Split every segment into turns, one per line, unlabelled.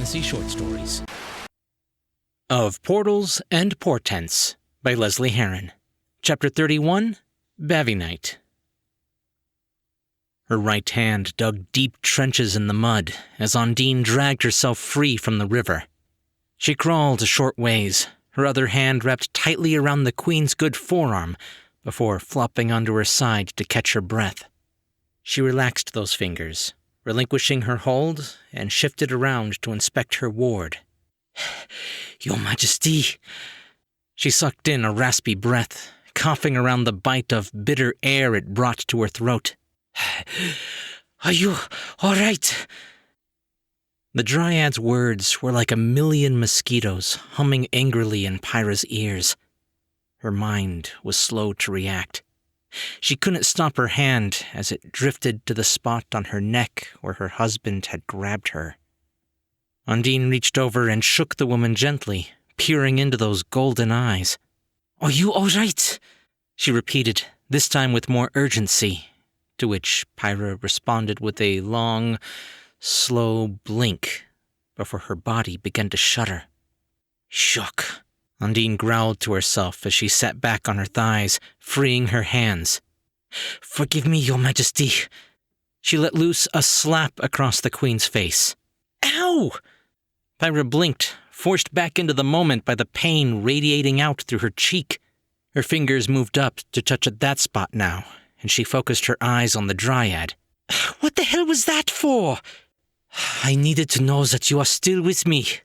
fantasy short stories. Of Portals and Portents by Lesley Herron. Chapter 31, Bavy Night. Her right hand dug deep trenches in the mud as Undine dragged herself free from the river. She crawled a short ways, her other hand wrapped tightly around the Queen's good forearm before flopping onto her side to catch her breath. She relaxed those fingers, relinquishing her hold, and shifted around to inspect her ward. "Your Majesty." She sucked in a raspy breath, coughing around the bite of bitter air it brought to her throat. "Are you all right?" The Dryad's words were like a million mosquitoes humming angrily in Pyra's ears. Her mind was slow to react. She couldn't stop her hand as it drifted to the spot on her neck where her husband had grabbed her. Undine reached over and shook the woman gently, peering into those golden eyes. "Are you all right?" she repeated, this time with more urgency, to which Pyra responded with a long, slow blink before her body began to shudder. "Shook," Undine growled to herself as she sat back on her thighs, freeing her hands. "Forgive me, Your Majesty." She let loose a slap across the Queen's face. "Ow!" Pyra blinked, forced back into the moment by the pain radiating out through her cheek. Her fingers moved up to touch at that spot now, and she focused her eyes on the Dryad. "What the hell was that for?" "I needed to know that you are still with me."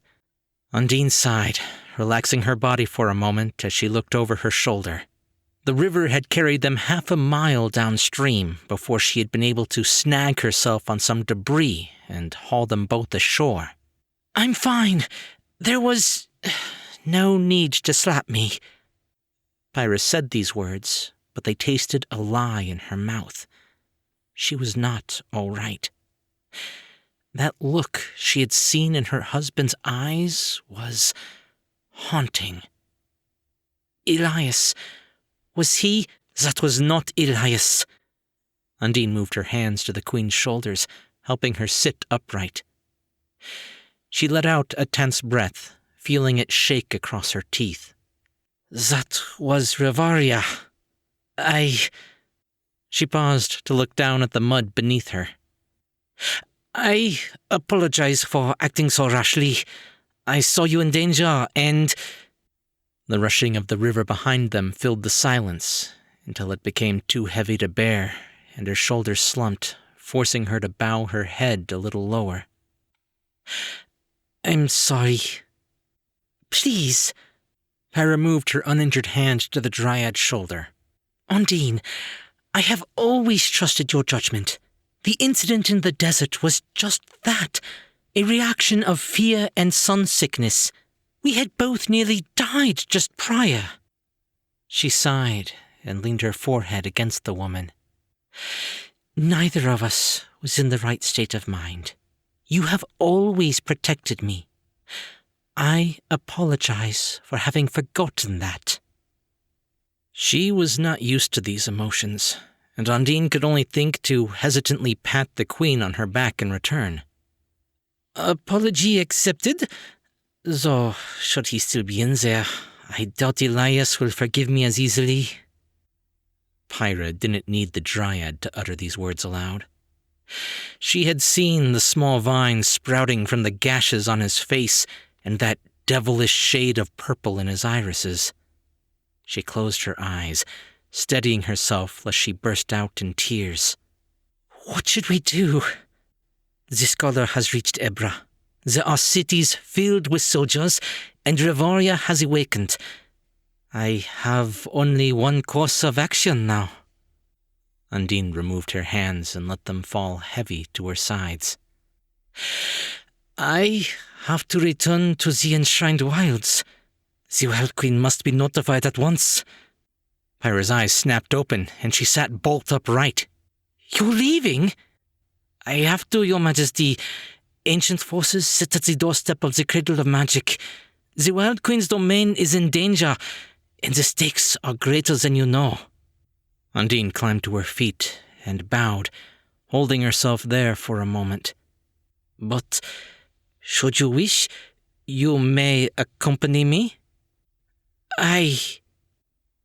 Undine sighed, relaxing her body for a moment as she looked over her shoulder. The river had carried them half a mile downstream before she had been able to snag herself on some debris and haul them both ashore. "I'm fine. There was no need to slap me." Pyra said these words, but they tasted a lie in her mouth. She was not all right. That look she had seen in her husband's eyes was haunting. Elias, was he? That was not Elias. Undine moved her hands to the Queen's shoulders, helping her sit upright. She let out a tense breath, feeling it shake across her teeth. "That was Rivaria. She paused to look down at the mud beneath her. "I apologize for acting so rashly. I saw you in danger, and—" The rushing of the river behind them filled the silence until it became too heavy to bear, and her shoulders slumped, forcing her to bow her head a little lower. "I'm sorry." "Please." Pyra moved her uninjured hand to the Dryad's shoulder. "Undine, I have always trusted your judgment. The incident in the desert was just that, a reaction of fear and sun-sickness. We had both nearly died just prior." She sighed and leaned her forehead against the woman. "Neither of us was in the right state of mind. You have always protected me. I apologize for having forgotten that." She was not used to these emotions, and Undine could only think to hesitantly pat the Queen on her back in return. "Apology accepted. Though, should he still be in there, I doubt Elias will forgive me as easily." Pyra didn't need the Dryad to utter these words aloud. She had seen the small vines sprouting from the gashes on his face and that devilish shade of purple in his irises. She closed her eyes, steadying herself lest she burst out in tears. "What should we do? The scholar has reached Ebra. There are cities filled with soldiers, and Rivaria has awakened. I have only one course of action now." Undine removed her hands and let them fall heavy to her sides. "I have to return to the Enshrined Wilds. The Wild Queen must be notified at once." Pyra's eyes snapped open, and she sat bolt upright. "You're leaving?" "I have to, Your Majesty. Ancient forces sit at the doorstep of the Cradle of Magic. The Wild Queen's domain is in danger, and the stakes are greater than you know." Undine climbed to her feet and bowed, holding herself there for a moment. But Should you wish, you may accompany me?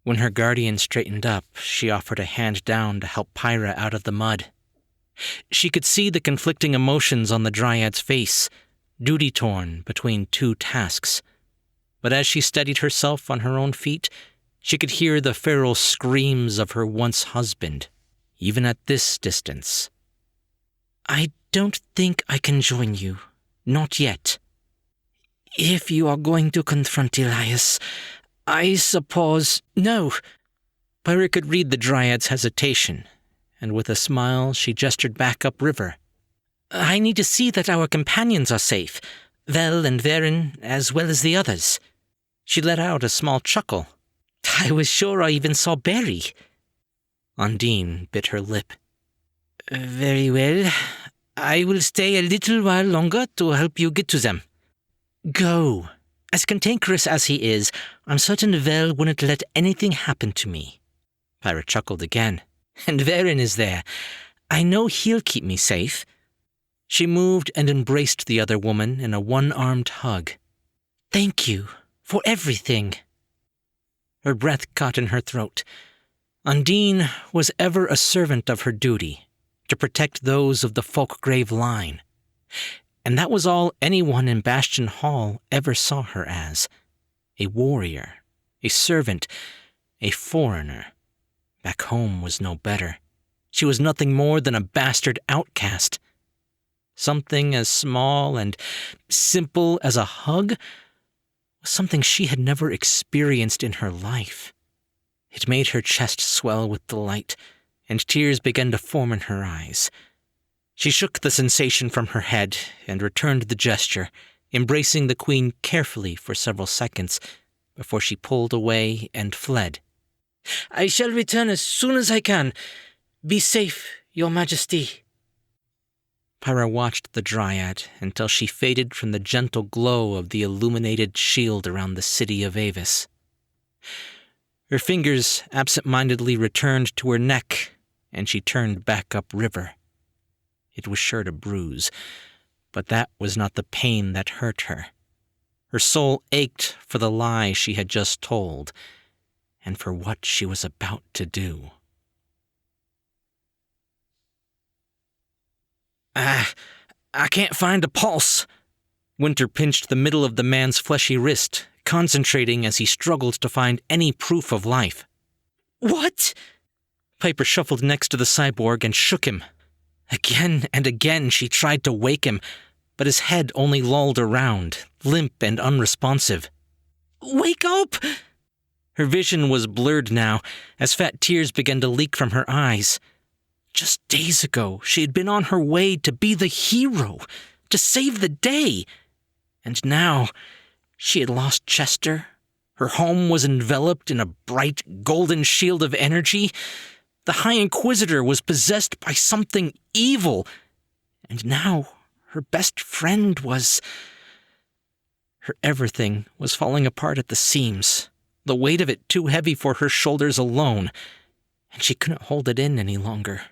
When her guardian straightened up, she offered a hand down to help Pyra out of the mud. She could see the conflicting emotions on the Dryad's face, duty-torn between two tasks. But as she steadied herself on her own feet, she could hear the feral screams of her once husband, even at this distance. I don't think I can join you. Not yet. If you are going to confront Elias, I suppose... No. Pyra could read the Dryad's hesitation, and with a smile she gestured back upriver. I need to see that our companions are safe, Vel and Varen, as well as the others. She let out a small chuckle. I was sure I even saw Barry. Undine bit her lip. Very well. I will stay a little while longer to help you get to them. Go. As cantankerous as he is, I'm certain Vel wouldn't let anything happen to me. Pyra chuckled again. And Varen is there. I know he'll keep me safe. She moved and embraced the other woman in a one-armed hug. Thank you for everything. Her breath caught in her throat. Undine was ever a servant of her duty, to protect those of the Folkgrave line. And that was all anyone in Bastion Hall ever saw her as. A warrior, a servant, a foreigner. Back home was no better. She was nothing more than a bastard outcast. Something as small and simple as a hug was something she had never experienced in her life. It made her chest swell with delight, and tears began to form in her eyes. She shook the sensation from her head and returned the gesture, embracing the Queen carefully for several seconds before she pulled away and fled. I shall return as soon as I can. Be safe, Your Majesty. Pyra watched the Dryad until she faded from the gentle glow of the illuminated shield around the city of Avis. Her fingers absent-mindedly returned to her neck, and she turned back upriver. It was sure to bruise, but that was not the pain that hurt her. Her soul ached for the lie she had just told, and for what she was about to do. I can't find a pulse. Winter pinched the middle of the man's fleshy wrist, concentrating as he struggled to find any proof of life. What? Piper shuffled next to the cyborg and shook him. Again and again she tried to wake him, but his head only lolled around, limp and unresponsive. Wake up! Her vision was blurred now, as fat tears began to leak from her eyes. Just days ago, she had been on her way to be the hero, to save the day. And now, she had lost Chester. Her home was enveloped in a bright, golden shield of energy. The High Inquisitor was possessed by something evil. And now, her best friend was... Her everything was falling apart at the seams, the weight of it too heavy for her shoulders alone, and she couldn't hold it in any longer.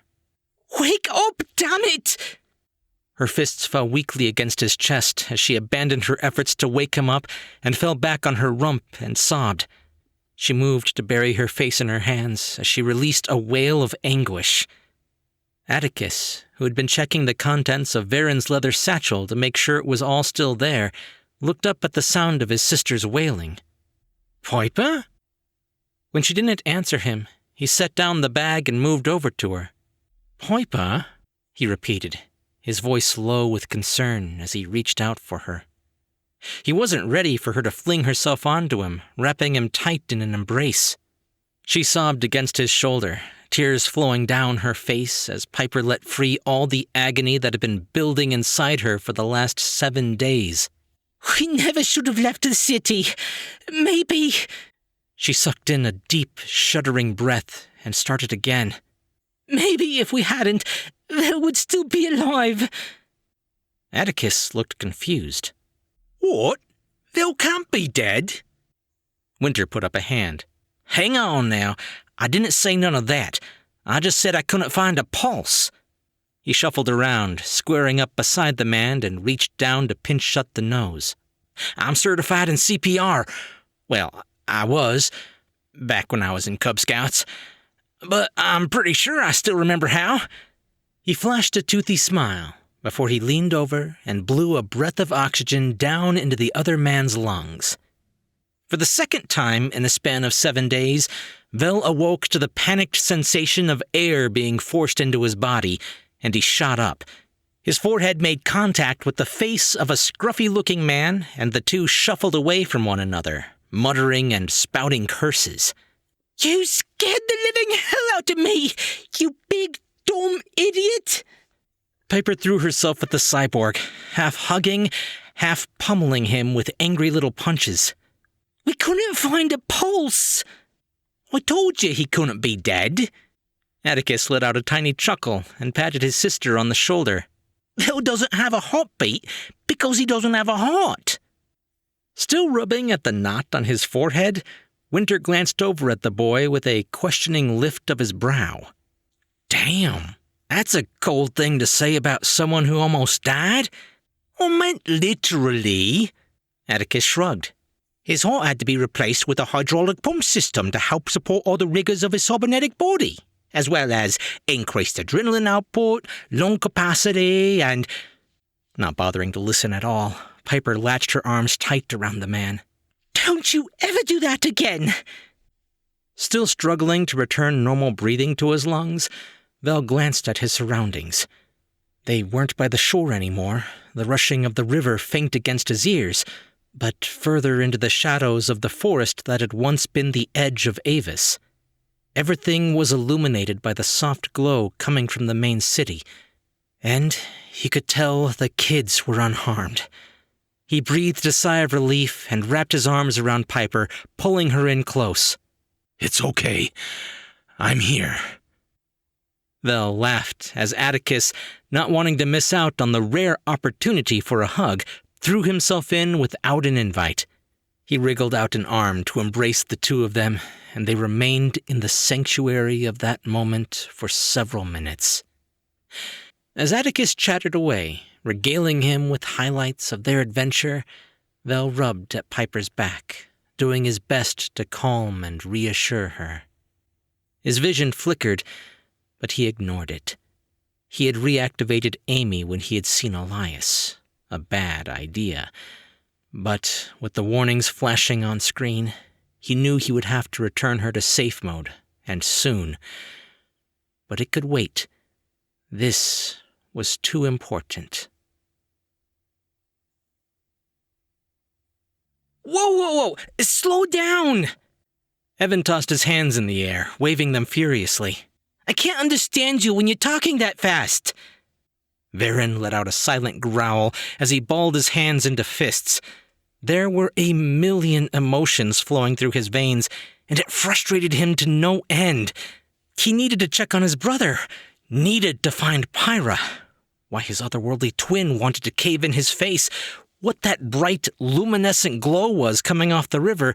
Wake up, damn it! Her fists fell weakly against his chest as she abandoned her efforts to wake him up and fell back on her rump and sobbed. She moved to bury her face in her hands as she released a wail of anguish. Atticus, who had been checking the contents of Varen's leather satchel to make sure it was all still there, looked up at the sound of his sister's wailing. Piper? When she didn't answer him, he set down the bag and moved over to her. Piper? He repeated, his voice low with concern as he reached out for her. He wasn't ready for her to fling herself onto him, wrapping him tight in an embrace. She sobbed against his shoulder, tears flowing down her face as Piper let free all the agony that had been building inside her for the last 7 days. We never should have left the city. Maybe... She sucked in a deep, shuddering breath and started again. Maybe if we hadn't, they would still be alive. Atticus looked confused. What? They can't be dead. Winter put up a hand. Hang on now. I didn't say none of that. I just said I couldn't find a pulse. He shuffled around, squaring up beside the man and reached down to pinch shut the nose. "I'm certified in CPR. Well, I was, back when I was in Cub Scouts. But I'm pretty sure I still remember how." He flashed a toothy smile before he leaned over and blew a breath of oxygen down into the other man's lungs. For the second time in the span of 7 days, Vel awoke to the panicked sensation of air being forced into his body, and he shot up. His forehead made contact with the face of a scruffy-looking man, and the two shuffled away from one another, muttering and spouting curses. "You scared the living hell out of me, you big, dumb idiot!" Piper threw herself at the cyborg, half hugging, half pummeling him with angry little punches. "We couldn't find a pulse." "I told you he couldn't be dead." Atticus let out a tiny chuckle and patted his sister on the shoulder. "Vel doesn't have a heartbeat because he doesn't have a heart." Still rubbing at the knot on his forehead, Winter glanced over at the boy with a questioning lift of his brow. "Damn, that's a cold thing to say about someone who almost died." "I meant literally." Atticus shrugged. "His heart had to be replaced with a hydraulic pump system to help support all the rigors of his cybernetic body, as well as increased adrenaline output, lung capacity, and—" Not bothering to listen at all, Piper latched her arms tight around the man. "Don't you ever do that again!" Still struggling to return normal breathing to his lungs, Vel glanced at his surroundings. They weren't by the shore anymore, the rushing of the river faint against his ears, but further into the shadows of the forest that had once been the edge of Avis. Everything was illuminated by the soft glow coming from the main city, and he could tell the kids were unharmed. He breathed a sigh of relief and wrapped his arms around Piper, pulling her in close.
"It's okay. I'm here."
Vel laughed as Atticus, not wanting to miss out on the rare opportunity for a hug, threw himself in without an invite. He wriggled out an arm to embrace the two of them, and they remained in the sanctuary of that moment for several minutes. As Atticus chattered away, regaling him with highlights of their adventure, Vel rubbed at Piper's back, doing his best to calm and reassure her. His vision flickered, but he ignored it. He had reactivated Amy when he had seen Elias. A bad idea. But with the warnings flashing on screen, he knew he would have to return her to safe mode, and soon. But it could wait. This was too important. Whoa! Slow down! Evan tossed his hands in the air, waving them furiously. "I can't understand you when you're talking that fast." Herron let out a silent growl as he balled his hands into fists. There were a million emotions flowing through his veins, and it frustrated him to no end. He needed to check on his brother, needed to find Pyra. Why his otherworldly twin wanted to cave in his face, what that bright, luminescent glow was coming off the river,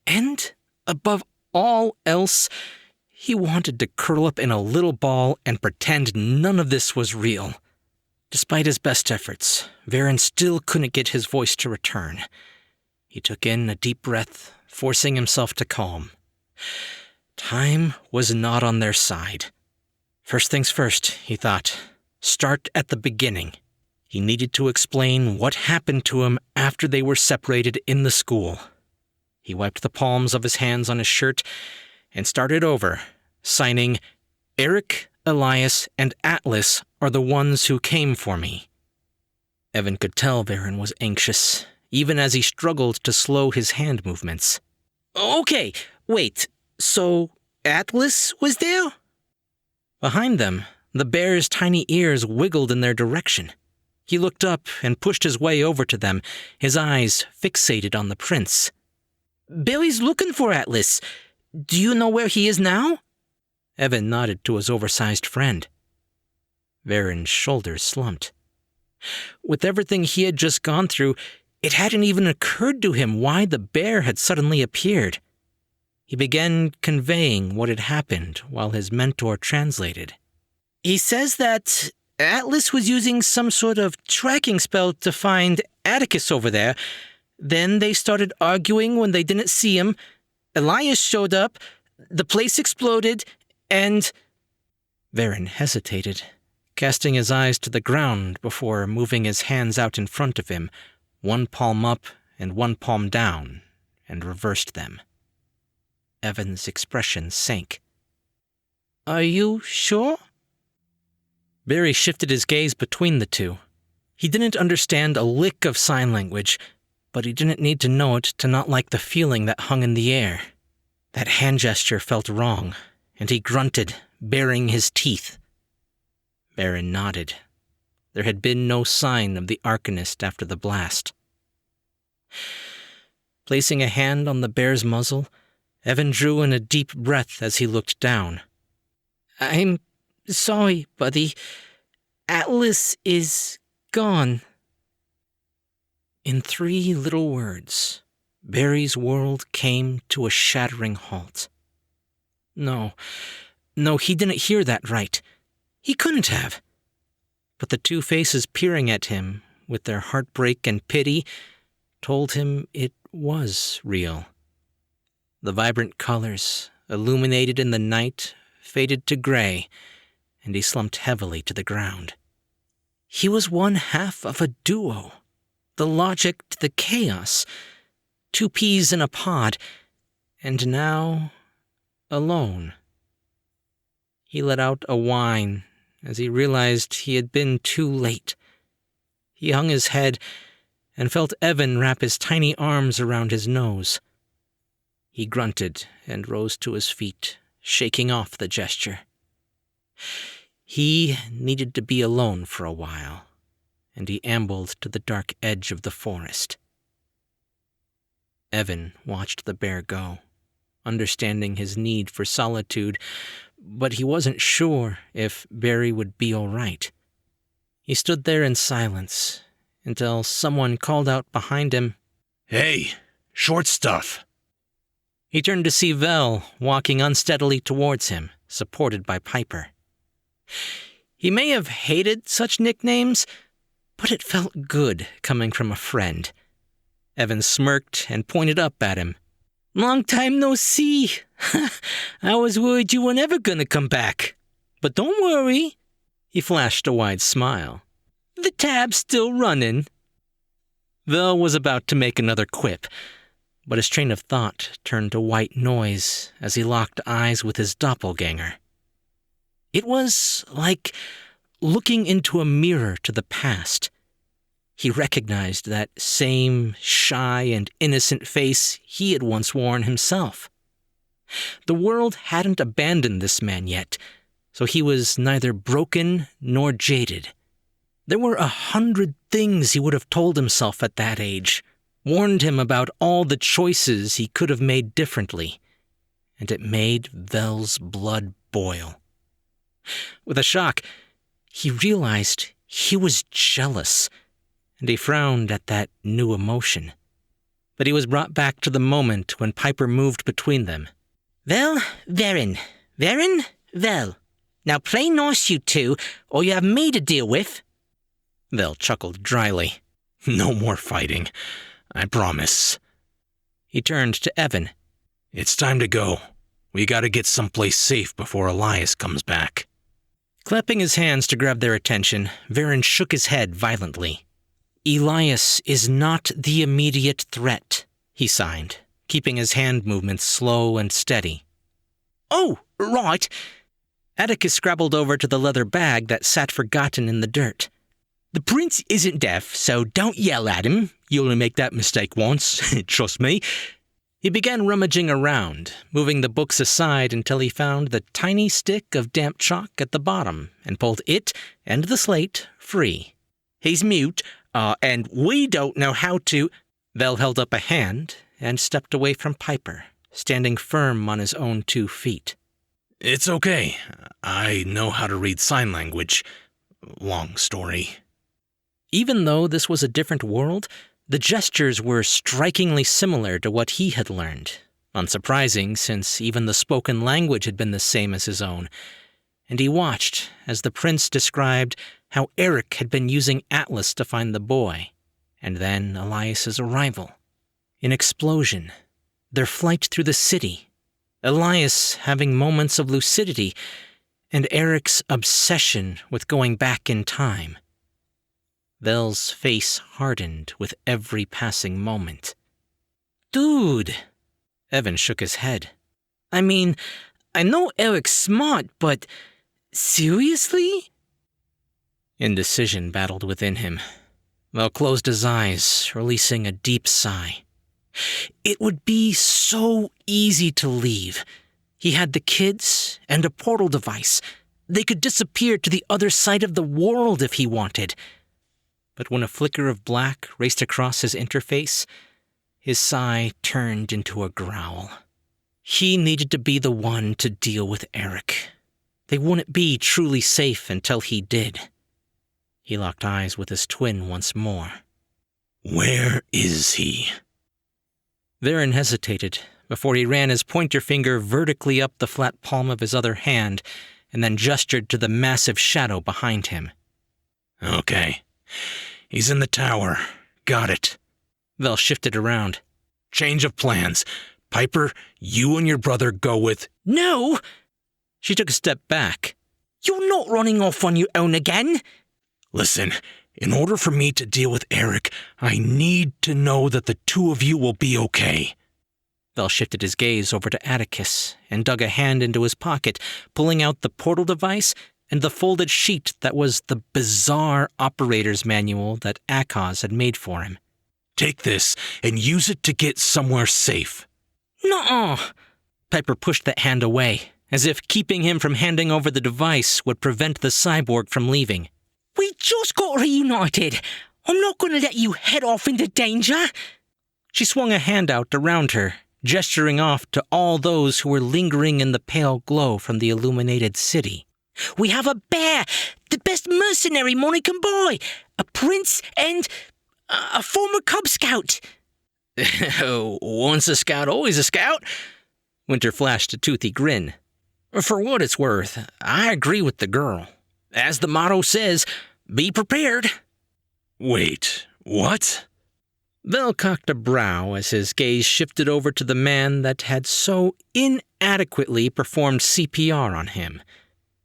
and, above all else, he wanted to curl up in a little ball and pretend none of this was real. Despite his best efforts, Herron still couldn't get his voice to return. He took in a deep breath, forcing himself to calm. Time was not on their side. First things first, he thought. Start at the beginning. He needed to explain what happened to him after they were separated in the school. He wiped the palms of his hands on his shirt and started over, signing, "Eric, Elias, and Atlas are the ones who came for me." Evan could tell Herron was anxious, even as he struggled to slow his hand movements. "Okay, wait, so Atlas was there?" Behind them, the bear's tiny ears wiggled in their direction. He looked up and pushed his way over to them, his eyes fixated on the prince. "Billy's looking for Atlas. Do you know where he is now?" Evan nodded to his oversized friend. Herron's shoulders slumped. With everything he had just gone through, it hadn't even occurred to him why the bear had suddenly appeared. He began conveying what had happened while his mentor translated. "He says that Atlas was using some sort of tracking spell to find Atticus over there. Then they started arguing when they didn't see him. Elias showed up, the place exploded, and... Herron hesitated, casting his eyes to the ground before moving his hands out in front of him, one palm up and one palm down, and reversed them. Evan's expression sank. Are you sure? Barry shifted his gaze between the two. He didn't understand a lick of sign language, but he didn't need to know it to not like the feeling that hung in the air. That hand gesture felt wrong, and he grunted, baring his teeth. Herron nodded. There had been no sign of the Arcanist after the blast. Placing a hand on the bear's muzzle, Evan drew in a deep breath as he looked down. I'm sorry, buddy. Atlas is gone. In 3 little words, Barry's world came to a shattering halt. No, he didn't hear that right. He couldn't have. But the 2 faces peering at him, with their heartbreak and pity, told him it was real. The vibrant colors, illuminated in the night, faded to gray, and he slumped heavily to the ground. He was one half of a duo, the logic to the chaos, 2 peas in a pod, and now alone. He let out a whine as he realized he had been too late. He hung his head and felt Evan wrap his tiny arms around his nose. He grunted and rose to his feet, shaking off the gesture. He needed to be alone for a while, and he ambled to the dark edge of the forest. Evan watched the bear go, understanding his need for solitude, but he wasn't sure if Barry would be all right. He stood there in silence until someone called out behind him,
Hey, short stuff.
He turned to see Vel walking unsteadily towards him, supported by Piper. He may have hated such nicknames, but it felt good coming from a friend. Evan smirked and pointed up at him. Long time no see. I was worried you were never gonna come back. But don't worry. He flashed a wide smile. The tab's still running. Vel was about to make another quip, but his train of thought turned to white noise as he locked eyes with his doppelganger. It was like looking into a mirror to the past. He recognized that same shy and innocent face he had once worn himself. The world hadn't abandoned this man yet, so he was neither broken nor jaded. There were 100 things he would have told himself at that age, warned him about all the choices he could have made differently, and it made Vel's blood boil. With a shock, he realized he was jealous, and he frowned at that new emotion. But he was brought back to the moment when Piper moved between them. Vel, Herron. Herron, Vel. Now play nice, you two, or you have me to deal with. Vel chuckled dryly.
No more fighting, I promise.
He turned to Evan.
It's time to go. We gotta get someplace safe before Elias comes back.
Clapping his hands to grab their attention, Herron shook his head violently. Elias is not the immediate threat, he signed, keeping his hand movements slow and steady. Oh, right. Atticus scrabbled over to the leather bag that sat forgotten in the dirt. The prince isn't deaf, so don't yell at him. You only make that mistake once, trust me. He began rummaging around, moving the books aside until he found the tiny stick of damp chalk at the bottom and pulled it and the slate free. He's mute, and we don't know how to... Vel held up a hand and stepped away from Piper, standing firm on his own 2 feet.
It's okay. I know how to read sign language. Long story.
Even though this was a different world, the gestures were strikingly similar to what he had learned. Unsurprising, since even the spoken language had been the same as his own. And he watched as the prince described how Eric had been using Atlas to find the boy, and then Elias's arrival. An explosion, their flight through the city, Elias having moments of lucidity, and Eric's obsession with going back in time. Vel's face hardened with every passing moment. "Dude," Evan shook his head. "I mean, I know Eric's smart, but seriously?" Indecision battled within him. Vel closed his eyes, releasing a deep sigh. It would be so easy to leave. He had the kids and a portal device. They could disappear to the other side of the world if he wanted. But when a flicker of black raced across his interface, his sigh turned into a growl. He needed to be the one to deal with Eric. They wouldn't be truly safe until he did. He locked eyes with his twin once more.
"Where is he?"
Herron hesitated before he ran his pointer finger vertically up the flat palm of his other hand and then gestured to the massive shadow behind him.
"Okay. He's in the tower. Got it."
Vel shifted around.
"Change of plans. Piper, you and your brother go with—"
"No!" She took a step back. "You're not running off on your own again."
"Listen, in order for me to deal with Eric, I need to know that the two of you will be okay."
Vel shifted his gaze over to Atticus and dug a hand into his pocket, pulling out the portal device and the folded sheet that was the bizarre operator's manual that Akaz had made for him.
"Take this and use it to get somewhere safe."
"Nuh-uh!" Piper pushed that hand away, as if keeping him from handing over the device would prevent the cyborg from leaving. "We just got reunited. I'm not going to let you head off into danger." She swung a hand out around her, gesturing off to all those who were lingering in the pale glow from the illuminated city. "We have a bear, the best mercenary money can buy, a prince, and a former Cub Scout." "Once a scout, always a scout." Winter flashed a toothy grin. "For what it's worth, I agree with the girl. As the motto says, be prepared."
"Wait, what?"
Vel cocked a brow as his gaze shifted over to the man that had so inadequately performed CPR on him.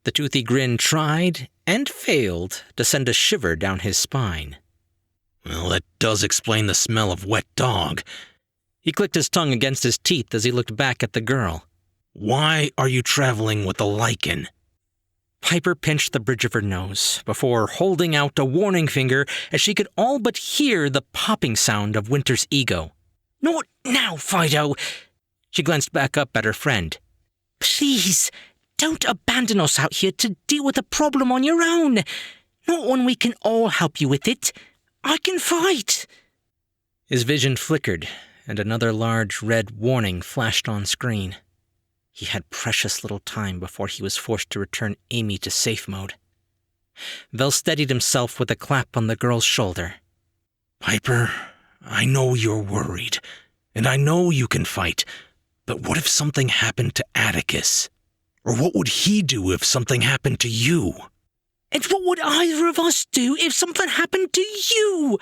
The toothy grin tried and failed to send a shiver down his spine.
"Well, that does explain the smell of wet dog."
He clicked his tongue against his teeth as he looked back at the girl.
"Why are you traveling with the lichen?"
Piper pinched the bridge of her nose before holding out a warning finger as she could all but hear the popping sound of Winter's ego. "Not now, Fido." She glanced back up at her friend. "Please, don't abandon us out here to deal with a problem on your own. Not when we can all help you with it. I can fight." His vision flickered, and another large red warning flashed on screen. He had precious little time before he was forced to return Amy to safe mode. Vel steadied himself with a clap on the girl's shoulder.
"Piper, I know you're worried, and I know you can fight, but what if something happened to Atticus? Or what would he do if something happened to you?"
"And what would either of us do if something happened to you?"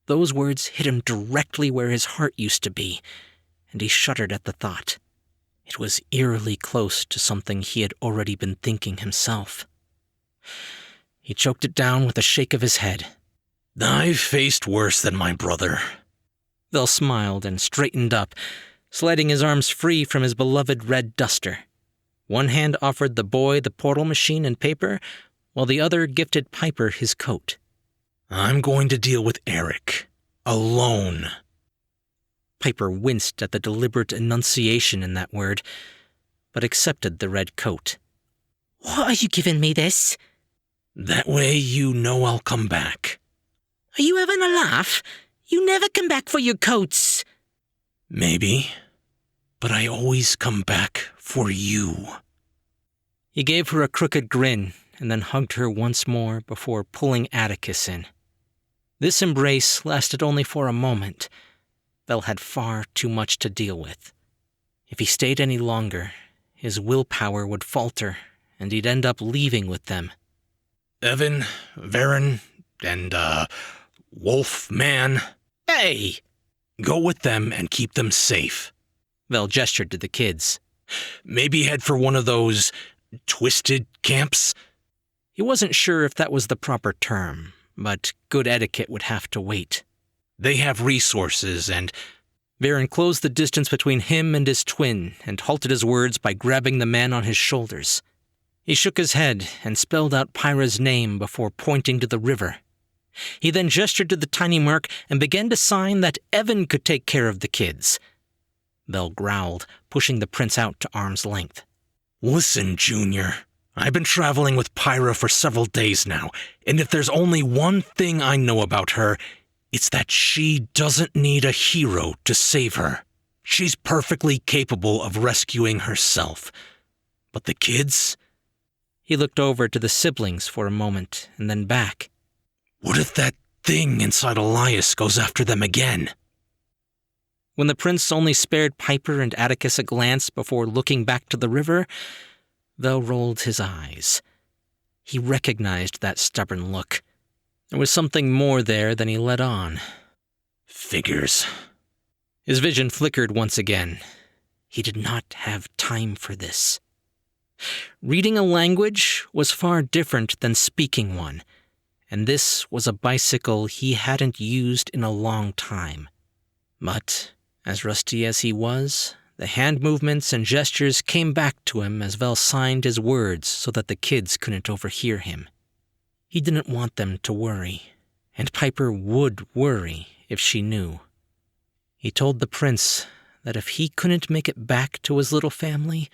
Those words hit him directly where his heart used to be, and he shuddered at the thought. It was eerily close to something he had already been thinking himself. He choked it down with a shake of his head.
"I've faced worse than my brother."
Vel smiled and straightened up, sliding his arms free from his beloved red duster. One hand offered the boy the portal machine and paper, while the other gifted Piper his coat.
"I'm going to deal with Eric. Alone."
Piper winced at the deliberate enunciation in that word, but accepted the red coat. "Why are you giving me this?"
"That way you know I'll come back."
"Are you having a laugh? You never come back for your coats."
"Maybe, but I always come back for you."
He gave her a crooked grin and then hugged her once more before pulling Atticus in. This embrace lasted only for a moment. Vel had far too much to deal with. If he stayed any longer, his willpower would falter, and he'd end up leaving with them.
Evan, Varen, and, Wolf Man.
Hey!
Go with them and keep them safe.
Vel gestured to the kids.
Maybe head for one of those twisted camps?
He wasn't sure if that was the proper term, but good etiquette would have to wait.
They have resources and...
Varen closed the distance between him and his twin and halted his words by grabbing the man on his shoulders. He shook his head and spelled out Pyra's name before pointing to the river. He then gestured to the tiny merc and began to sign that Evan could take care of the kids. Vel growled, pushing the prince out to arm's length.
Listen, Junior. I've been traveling with Pyra for several days now, and if there's only one thing I know about her, it's that she doesn't need a hero to save her. She's perfectly capable of rescuing herself. But the kids?
He looked over to the siblings for a moment and then back.
What if that thing inside Elias goes after them again?
When the prince only spared Piper and Atticus a glance before looking back to the river, Vel rolled his eyes. He recognized that stubborn look. There was something more there than he let on.
Figures.
His vision flickered once again. He did not have time for this. Reading a language was far different than speaking one, and this was a bicycle he hadn't used in a long time. But, as rusty as he was, the hand movements and gestures came back to him as Vel signed his words so that the kids couldn't overhear him. He didn't want them to worry, and Piper would worry if she knew. He told the prince that if he couldn't make it back to his little family,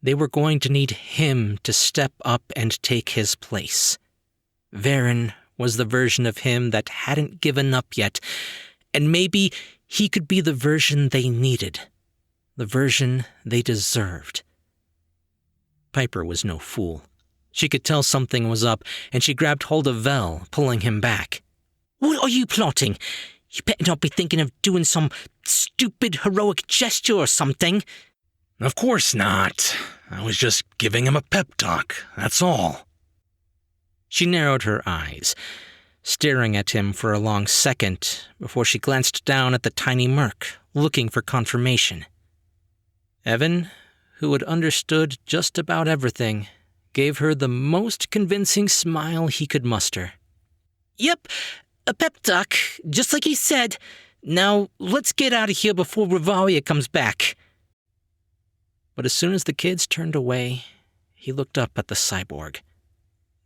they were going to need him to step up and take his place. Varen was the version of him that hadn't given up yet, and maybe he could be the version they needed, the version they deserved. Piper was no fool. She could tell something was up, and she grabbed hold of Vel, pulling him back. What are you plotting? You better not be thinking of doing some stupid heroic gesture or something.
Of course not. I was just giving him a pep talk, that's all.
She narrowed her eyes, staring at him for a long second before she glanced down at the tiny merc, looking for confirmation. Evan, who had understood just about everything, gave her the most convincing smile he could muster. Yep, a pep talk, just like he said. Now, let's get out of here before Rivalia comes back. But as soon as the kids turned away, he looked up at the cyborg.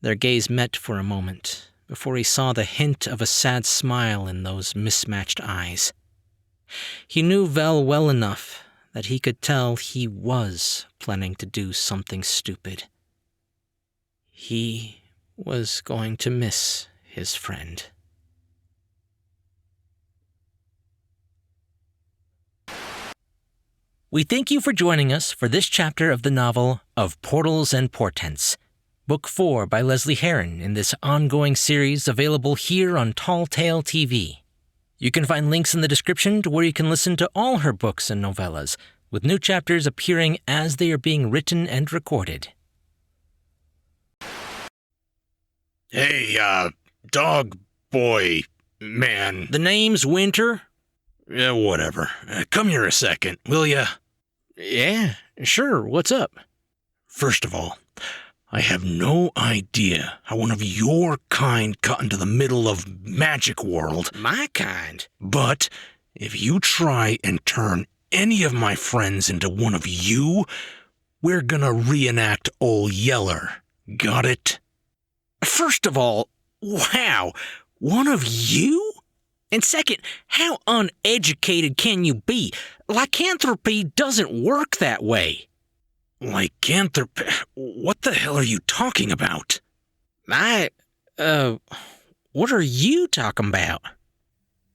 Their gaze met for a moment, before he saw the hint of a sad smile in those mismatched eyes. He knew Vel well enough that he could tell he was planning to do something stupid. He was going to miss his friend. We thank you for joining us for this chapter of the novel of Portals and Portents, Book 4 by Lesley Herron in this ongoing series available here on Tall Tale TV. You can find links in the description to where you can listen to all her books and novellas, with new chapters appearing as they are being written and recorded.
Hey, dog boy, man.
The name's Winter?
Yeah, whatever. Come here a second, will ya?
Yeah, sure. What's up?
First of all, I have no idea how one of your kind got into the middle of Magic World.
My kind?
But if you try and turn any of my friends into one of you, we're gonna reenact Ol' Yeller. Got it?
First of all, wow, one of you? And second, how uneducated can you be? Lycanthropy doesn't work that way.
Lycanthropy? What the hell are you talking about?
What are you talking about?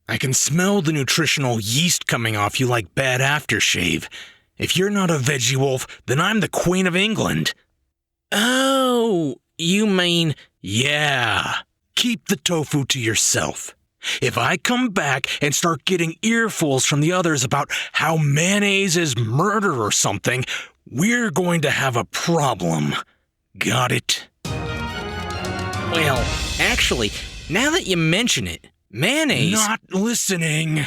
I can smell the nutritional yeast coming off you like bad aftershave. If you're not a veggie wolf, then I'm the Queen of England.
Oh, you mean...
Yeah, keep the tofu to yourself. If I come back and start getting earfuls from the others about how mayonnaise is murder or something, we're going to have a problem. Got it?
Well, actually, now that you mention it, mayonnaise...
Not listening.